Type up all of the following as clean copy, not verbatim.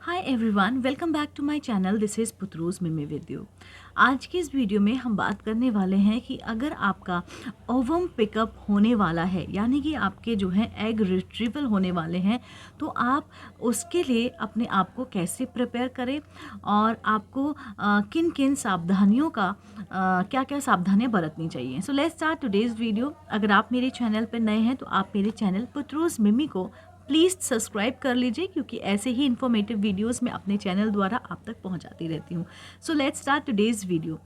Hi everyone, welcome back to my channel. This is पुत्रूज मिमी with you. आज की इस वीडियो में हम बात करने वाले हैं कि अगर आपका ओवम पिकअप होने वाला है, यानी कि आपके जो है एग रिट्रीवल होने वाले हैं, तो आप उसके लिए अपने आप को कैसे प्रिपेयर करें और आपको किन किन सावधानियों का क्या क्या सावधानियां बरतनी चाहिए। So let's start today's video. अगर आप मेरे चैनल पर नए हैं तो आप मेरे चैनल पुत्रूज मिमी को प्लीज़ सब्सक्राइब कर लीजिए, क्योंकि ऐसे ही इन्फॉर्मेटिव वीडियोस मैं अपने चैनल द्वारा आप तक पहुंचाती रहती हूं। So let's start today's video.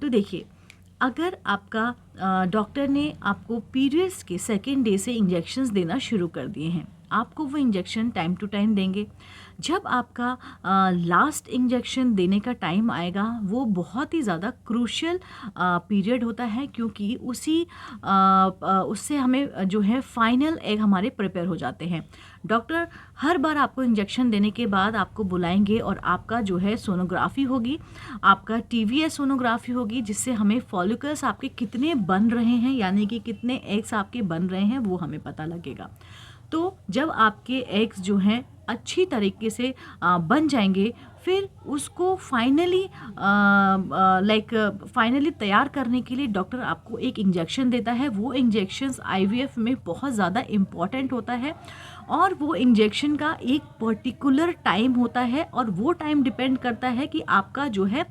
तो देखिए, अगर आपका डॉक्टर ने आपको पीरियड्स के सेकेंड डे से इंजेक्शंस देना शुरू कर दिए हैं, आपको वो इंजेक्शन टाइम टू टाइम देंगे। जब आपका लास्ट इंजेक्शन देने का टाइम आएगा, वो बहुत ही ज़्यादा क्रूशियल पीरियड होता है, क्योंकि उससे हमें जो है फाइनल एग हमारे प्रिपेयर हो जाते हैं। डॉक्टर हर बार आपको इंजेक्शन देने के बाद आपको बुलाएंगे और आपका जो है सोनोग्राफी होगी, आपका टीवीएस सोनोग्राफी होगी, जिससे हमें फॉलिकल्स आपके कितने बन रहे हैं, यानी कि कितने एग्स आपके बन रहे हैं, वो हमें पता लगेगा। तो जब आपके एग्स जो हैं अच्छी तरीके से बन जाएंगे, फिर उसको फाइनली तैयार करने के लिए डॉक्टर आपको एक इंजेक्शन देता है। वो इंजेक्शंस आईवीएफ में बहुत ज़्यादा इम्पॉर्टेंट होता है, और वो इंजेक्शन का एक पर्टिकुलर टाइम होता है, और वो टाइम डिपेंड करता है कि आपका जो है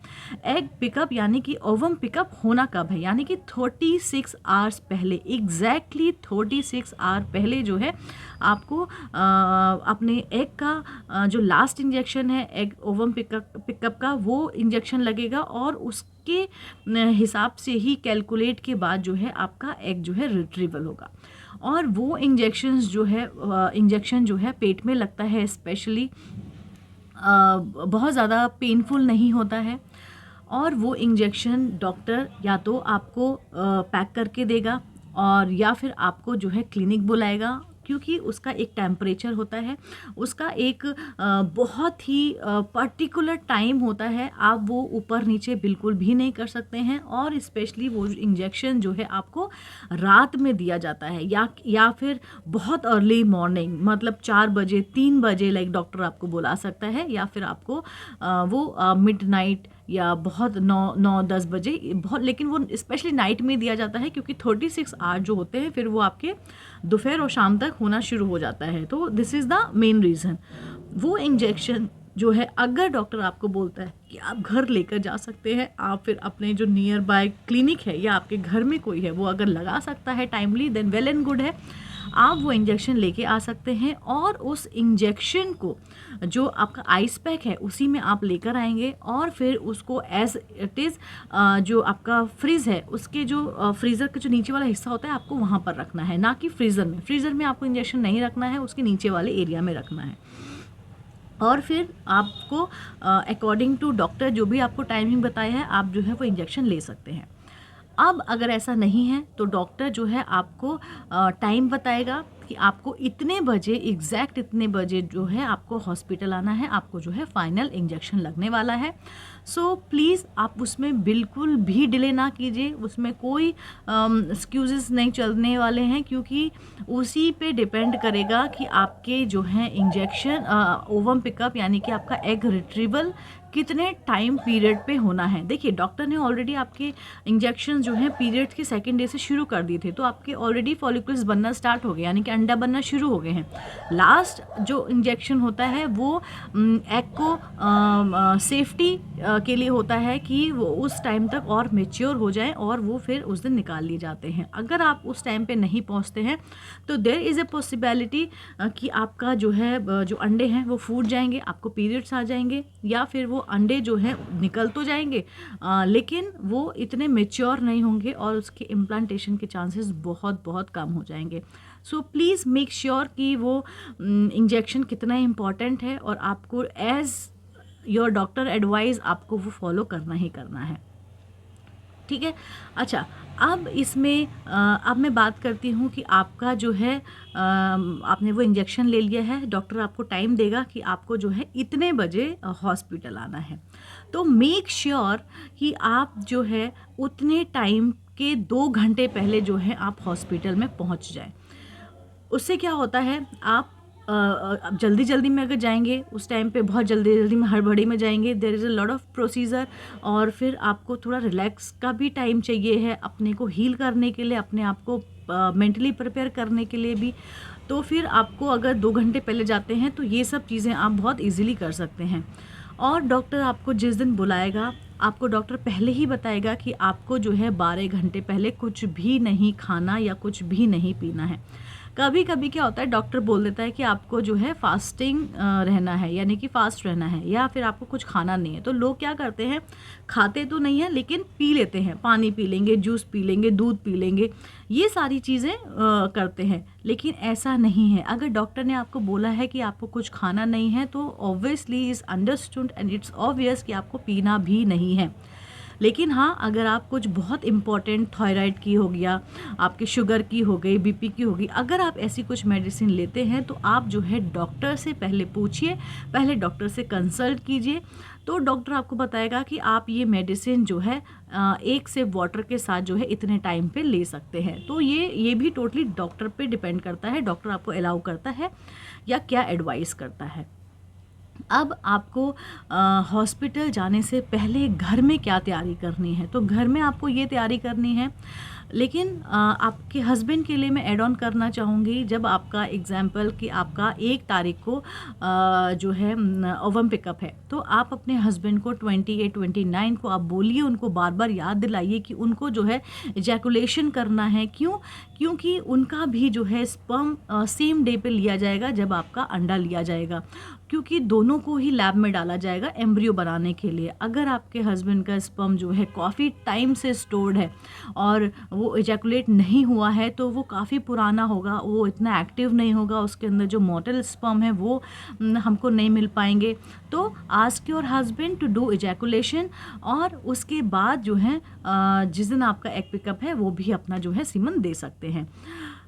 एग पिकअप यानी कि ओवम पिकअप होना कब है। यानी कि 36 आवर्स पहले, एग्जैक्टली 36 आवर पहले जो है आपको अपने एग का जो लास्ट इंजेक्शन है एग ओवम पिकअप का, वो इंजेक्शन लगेगा, और उसके हिसाब से ही कैलकुलेट के बाद जो है आपका एग जो है रिट्रीवल होगा। और वो इंजेक्शन जो है पेट में लगता है, स्पेशली बहुत ज़्यादा पेनफुल नहीं होता है। और वो इंजेक्शन डॉक्टर या तो आपको पैक करके देगा, और या फिर आपको जो है क्लिनिक बुलाएगा, क्योंकि उसका एक टेम्परेचर होता है, उसका एक बहुत ही पर्टिकुलर टाइम होता है। आप वो ऊपर नीचे बिल्कुल भी नहीं कर सकते हैं, और स्पेशली वो इंजेक्शन जो है आपको रात में दिया जाता है, या फिर बहुत अर्ली मॉर्निंग, मतलब 4 बजे 3 बजे लाइक डॉक्टर आपको बुला सकता है, या फिर आपको वो मिडनाइट या बहुत 9-10 बजे, बहुत, लेकिन वो स्पेशली नाइट में दिया जाता है, क्योंकि 36 आवर जो होते हैं फिर वो आपके दोपहर और शाम तक होना शुरू हो जाता है। तो this is the main reason. वो इंजेक्शन जो है, अगर डॉक्टर आपको बोलता है कि आप घर लेकर जा सकते हैं, आप फिर अपने जो नियर बाय क्लिनिक है या आपके घर में कोई है वो अगर लगा सकता है timely, then well and good है। आप वो इंजेक्शन लेके आ सकते हैं, और उस इंजेक्शन को जो आपका आइस पैक है उसी में आप लेकर आएंगे, और फिर उसको एज इट इज़ जो आपका फ्रिज है उसके जो फ्रीज़र का जो नीचे वाला हिस्सा होता है आपको वहाँ पर रखना है, ना कि फ्रीज़र में आपको इंजेक्शन नहीं रखना है, उसके नीचे वाले एरिया में रखना है। और फिर आपको अकॉर्डिंग टू डॉक्टर जो भी आपको टाइमिंग बताया है, आप जो है वो इंजेक्शन ले सकते हैं। अब अगर ऐसा नहीं है तो डॉक्टर जो है आपको टाइम बताएगा कि आपको इतने बजे, एग्जैक्ट इतने बजे जो है आपको हॉस्पिटल आना है, आपको जो है फाइनल इंजेक्शन लगने वाला है। सो प्लीज़ आप उसमें बिल्कुल भी डिले ना कीजिए, उसमें कोई एक्सक्यूज़ेस नहीं चलने वाले हैं, क्योंकि उसी पे डिपेंड करेगा कि आपके जो है इंजेक्शन ओवम पिकअप यानी कि आपका एग रिट्रीवल कितने टाइम पीरियड पे होना है। देखिए, डॉक्टर ने ऑलरेडी आपके इंजेक्शन जो हैं पीरियड के सेकेंड डे से शुरू कर दिए थे, तो आपके ऑलरेडी फॉलिकल्स बनना स्टार्ट हो गए, यानी कि अंडा बनना शुरू हो गए हैं। लास्ट जो इंजेक्शन होता है वो एग को सेफ्टी के लिए होता है, कि वो उस टाइम तक और मेच्योर हो जाए, और वो फिर उस दिन निकाल लिए जाते हैं। अगर आप उस टाइम पे नहीं पहुंचते हैं तो देयर इज़ ए पॉसिबिलिटी कि आपका जो है जो अंडे हैं वो फूट जाएंगे, आपको पीरियड्स आ जाएंगे, या फिर वो अंडे जो हैं निकल तो जाएंगे, लेकिन वो इतने मेच्योर नहीं होंगे, और उसके इम्प्लांटेशन के चांसेस बहुत बहुत कम हो जाएंगे। सो प्लीज़ मेक श्योर कि वो इंजेक्शन कितना इम्पॉर्टेंट है, और आपको एज योर डॉक्टर एडवाइस आपको वो फॉलो करना ही करना है। ठीक है। अच्छा, अब इसमें अब मैं बात करती हूँ कि आपका जो है आपने वो इंजेक्शन ले लिया है, डॉक्टर आपको टाइम देगा कि आपको जो है इतने बजे हॉस्पिटल आना है। तो मेक श्योर कि आप जो है उतने टाइम के 2 घंटे पहले जो है आप हॉस्पिटल में पहुँच जाएं। उससे क्या होता है, आप अब जल्दी जल्दी में अगर जाएंगे उस टाइम पे, बहुत जल्दी जल्दी में हड़बड़ी में जाएंगे, there is a lot of procedure, और फिर आपको थोड़ा रिलैक्स का भी टाइम चाहिए है अपने को हील करने के लिए, अपने आप को मेंटली प्रिपेयर करने के लिए भी। तो फिर आपको अगर 2 घंटे पहले जाते हैं तो ये सब चीज़ें आप बहुत इजीली कर सकते हैं। और डॉक्टर आपको जिस दिन बुलाएगा, आपको डॉक्टर पहले ही बताएगा कि आपको जो है 12 घंटे पहले कुछ भी नहीं खाना या कुछ भी नहीं पीना है। कभी कभी क्या होता है, डॉक्टर बोल देता है कि आपको जो है फास्टिंग रहना है, यानी कि फास्ट रहना है, या फिर आपको कुछ खाना नहीं है। तो लोग क्या करते हैं, खाते तो नहीं है लेकिन पी लेते हैं, पानी पी लेंगे, जूस पी लेंगे, दूध पी लेंगे, ये सारी चीज़ें करते हैं। लेकिन ऐसा नहीं है। अगर डॉक्टर ने आपको बोला है कि आपको कुछ खाना नहीं है तो obviously is understood and it's obvious कि आपको पीना भी नहीं है। लेकिन हाँ, अगर आप कुछ बहुत इम्पॉर्टेंट, थायराइड की हो गया, आपकी शुगर की हो गई, बीपी की हो गई, अगर आप ऐसी कुछ मेडिसिन लेते हैं तो आप जो है डॉक्टर से पहले पूछिए, पहले डॉक्टर से कंसल्ट कीजिए। तो डॉक्टर आपको बताएगा कि आप ये मेडिसिन जो है एक से वाटर के साथ जो है इतने टाइम पे ले सकते हैं। तो ये भी टोटली डॉक्टर पे डिपेंड करता है, डॉक्टर आपको अलाउ करता है या क्या एडवाइस करता है। अब आपको हॉस्पिटल जाने से पहले घर में क्या तैयारी करनी है, तो घर में आपको ये तैयारी करनी है। लेकिन आपके हस्बैंड के लिए मैं ऐड ऑन करना चाहूँगी, जब आपका एग्जाम्पल कि आपका 1 तारीख को जो है ओवम पिकअप है, तो आप अपने हस्बैंड को 28 29 को आप बोलिए, उनको बार बार याद दिलाइए कि उनको जो है इजैकुलेशन करना है। क्योंकि उनका भी जो है स्पर्म सेम डे पे लिया जाएगा जब आपका अंडा लिया जाएगा, क्योंकि दोनों को ही लैब में डाला जाएगा एम्ब्रियो बनाने के लिए। अगर आपके हस्बैंड का स्पर्म जो है काफ़ी टाइम से स्टोर्ड है और वो इजैकुलेट नहीं हुआ है, तो वो काफ़ी पुराना होगा, वो इतना एक्टिव नहीं होगा, उसके अंदर जो मोटल स्पर्म है वो हमको नहीं मिल पाएंगे। तो ask your husband to do ejaculation, और उसके बाद जो है जिस दिन आपका एग पिकअप है वो भी अपना जो है सीमन दे सकते हैं।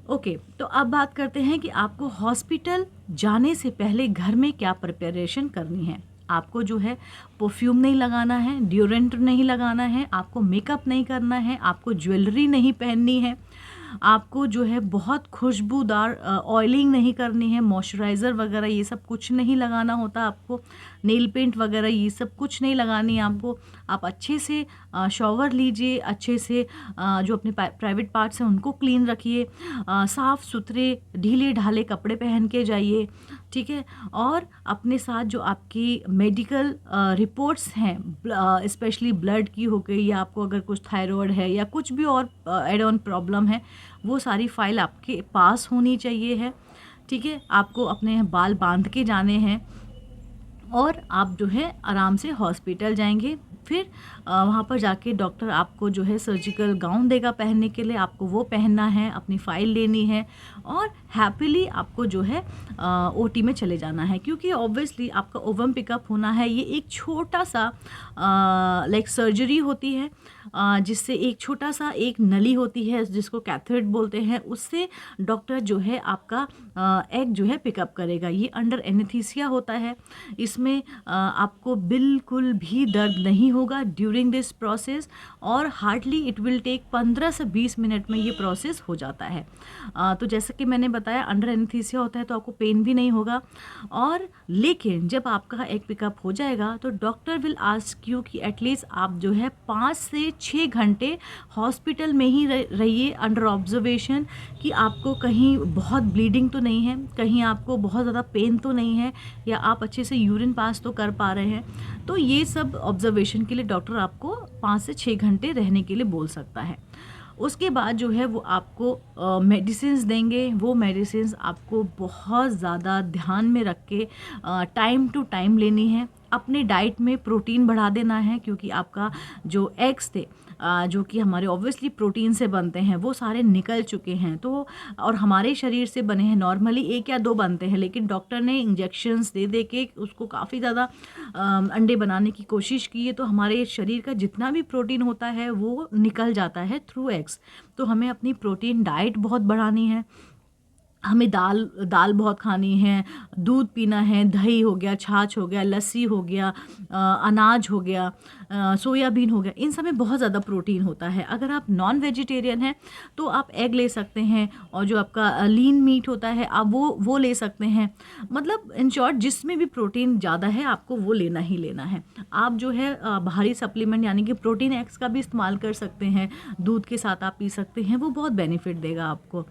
ओके, तो अब बात करते हैं कि आपको हॉस्पिटल जाने से पहले घर में क्या प्रिपरेशन करनी है। आपको जो है परफ्यूम नहीं लगाना है, डिओड्रेंट नहीं लगाना है, आपको मेकअप नहीं करना है, आपको ज्वेलरी नहीं पहननी है, आपको जो है बहुत खुशबूदार ऑयलिंग नहीं करनी है, मॉइस्चराइज़र वगैरह ये सब कुछ नहीं लगाना होता आपको, नेल पेंट वगैरह ये सब कुछ नहीं लगानी है आपको। आप अच्छे से शॉवर लीजिए, अच्छे से जो अपने प्राइवेट पार्ट्स हैं उनको क्लीन रखिए, साफ़ सुथरे ढीले ढाले कपड़े पहन के जाइए, ठीक है। और अपने साथ जो आपकी मेडिकल रिपोर्ट्स हैं, स्पेशली ब्लड की हो गई, या आपको अगर कुछ थायराइड है या कुछ भी और एड ऑन प्रॉब्लम है, वो सारी फाइल आपके पास होनी चाहिए है, ठीक है। आपको अपने बाल बांध के जाने हैं और आप जो है आराम से हॉस्पिटल जाएंगे। फिर वहाँ पर जाके डॉक्टर आपको जो है सर्जिकल गाउन देगा पहनने के लिए, आपको वो पहनना है, अपनी फ़ाइल लेनी है और हैप्पीली आपको जो है ओटी में चले जाना है। क्योंकि ऑब्वियसली आपका ओवम पिकअप होना है, ये एक छोटा सा लाइक सर्जरी होती है, जिससे एक छोटा सा एक नली होती है जिसको कैथेड बोलते हैं, उससे डॉक्टर जो है आपका एग जो है पिकअप करेगा। ये अंडर एनेस्थीसिया होता है, इसमें आपको बिल्कुल भी दर्द नहीं होगा ड्यूरिंग दिस प्रोसेस, और हार्डली इट विल टेक 15 से 20 मिनट में ये प्रोसेस हो जाता है। तो जैसे कि मैंने बताया, अंडर एनेस्थीसिया होता है तो आपको पेन भी नहीं होगा। और लेकिन जब आपका एग पिकअप हो जाएगा तो डॉक्टर विल आस्क यू कि एटलीस्ट आप जो है 5 से 6 घंटे हॉस्पिटल में ही रहिए अंडर ऑब्जर्वेशन, कि आपको कहीं बहुत ब्लीडिंग तो नहीं है, कहीं आपको बहुत ज़्यादा पेन तो नहीं है, या आप अच्छे से यूरिन पास तो कर पा रहे हैं। तो ये सब ऑब्जर्वेशन के लिए डॉक्टर आपको 5 से 6 घंटे रहने के लिए बोल सकता है। उसके बाद जो है वो आपको मेडिसिन्स देंगे। वो मेडिसिन्स आपको बहुत ज़्यादा ध्यान में रख के टाइम टू टाइम लेनी है। अपने डाइट में प्रोटीन बढ़ा देना है, क्योंकि आपका जो एग्स थे जो कि हमारे ऑब्वियसली प्रोटीन से बनते हैं, वो सारे निकल चुके हैं। तो और हमारे शरीर से बने हैं नॉर्मली 1 या 2 बनते हैं, लेकिन डॉक्टर ने इंजेक्शंस दे दे के उसको काफ़ी ज़्यादा अंडे बनाने की कोशिश की है। तो हमारे शरीर का जितना भी प्रोटीन होता है वो निकल जाता है थ्रू एग्स। तो हमें अपनी प्रोटीन डाइट बहुत बढ़ानी है। हमें दाल दाल बहुत खानी है, दूध पीना है, दही हो गया, छाछ हो गया, लस्सी हो गया, अनाज हो गया, सोयाबीन हो गया, इन सब में बहुत ज़्यादा प्रोटीन होता है। अगर आप नॉन वेजिटेरियन हैं तो आप एग ले सकते हैं, और जो आपका लीन मीट होता है आप वो ले सकते हैं। मतलब इन शॉर्ट जिसमें भी प्रोटीन ज़्यादा है आपको वो लेना ही लेना है। आप जो है बाहरी सप्लीमेंट यानी कि प्रोटीन एक्स का भी इस्तेमाल कर सकते हैं, दूध के साथ आप पी सकते हैं, वो बहुत बेनिफिट देगा आपको।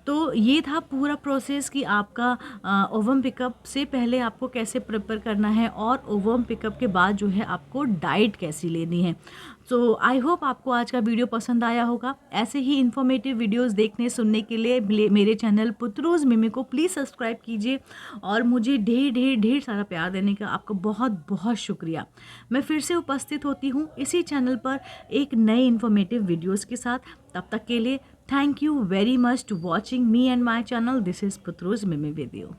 तो ये था पूरा प्रोसेस कि आपका ओवम पिकअप से पहले आपको कैसे प्रिपेयर करना है, और ओवम पिकअप के बाद जो है आपको डाइट कैसी लेनी है। सो आई होप आपको आज का वीडियो पसंद आया होगा। ऐसे ही इन्फॉर्मेटिव वीडियोस देखने सुनने के लिए मेरे चैनल पुत्रूज मिमी को प्लीज़ सब्सक्राइब कीजिए, और मुझे ढेर ढेर ढेर सारा प्यार देने का आपको बहुत बहुत शुक्रिया। मैं फिर से उपस्थित होती हूँ इसी चैनल पर एक नए इन्फॉर्मेटिव वीडियोज़ के साथ। तब तक के लिए thank you very much to watching me and my channel. This is Putruz Mimi with you.